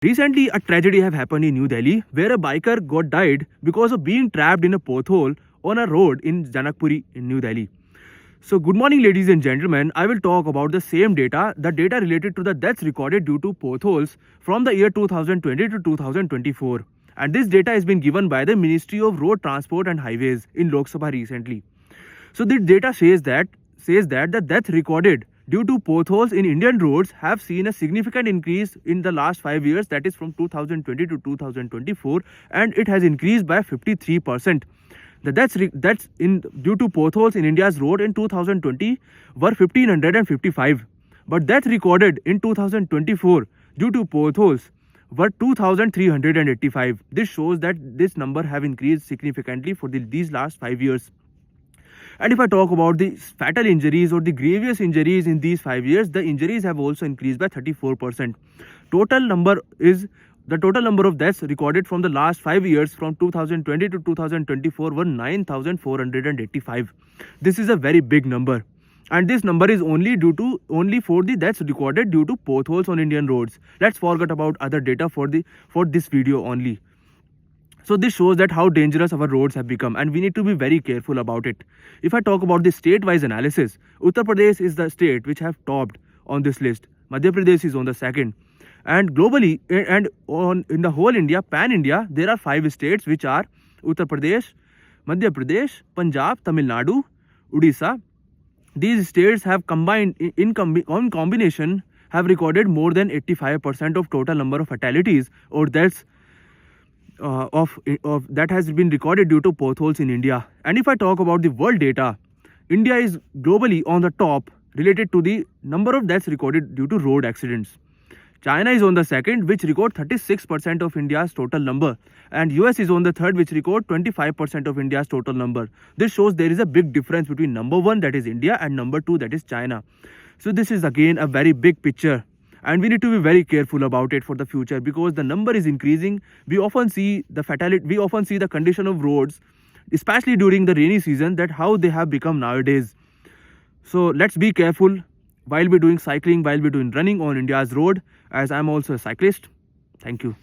Recently, a tragedy have happened in New Delhi where a biker got died because of being trapped in a pothole on a road in Janakpuri in New Delhi. So good morning ladies and gentlemen, I will talk about the same data, the data related to the deaths recorded due to potholes from the year 2020 to 2024. And this data has been given by the Ministry of Road Transport and Highways in Lok Sabha recently. So this data says that the death recorded due to potholes in Indian roads have seen a significant increase in the last 5 years, that is from 2020 to 2024, and it has increased by 53%. The deaths due to potholes in India's road in 2020 were 1555, but death recorded in 2024 due to potholes were 2385. This shows that this number have increased significantly for these last 5 years. And if I talk about the fatal injuries or the grievous injuries in these 5 years, the injuries have also increased by 34%. The total number of deaths recorded from the last 5 years from 2020 to 2024 were 9,485. This is a very big number. And this number is only for the deaths recorded due to potholes on Indian roads. Let's forget about other data for this video only. So this shows that how dangerous our roads have become, and we need to be very careful about it. If I talk about the state-wise analysis, Uttar Pradesh is the state which have topped on this list. Madhya Pradesh is on the second. And globally, in the whole India, pan-India, there are 5 states which are Uttar Pradesh, Madhya Pradesh, Punjab, Tamil Nadu, Odisha. These states have combined in combination have recorded more than 85% of total number of fatalities or deaths that has been recorded due to potholes in India. And if I talk about the world data, India is globally on the top related to the number of deaths recorded due to road accidents. China is on the second, which record 36% of India's total number, and US is on the third, which record 25% of India's total number. This shows there is a big difference between number 1, that is India, and number 2, that is China. So this is again a very big picture, and we need to be very careful about it for the future because the number is increasing. We often see the condition of roads, especially during the rainy season, that how they have become nowadays. So let's be careful while we're doing cycling, while we're doing running on India's road, as I'm also a cyclist. Thank you.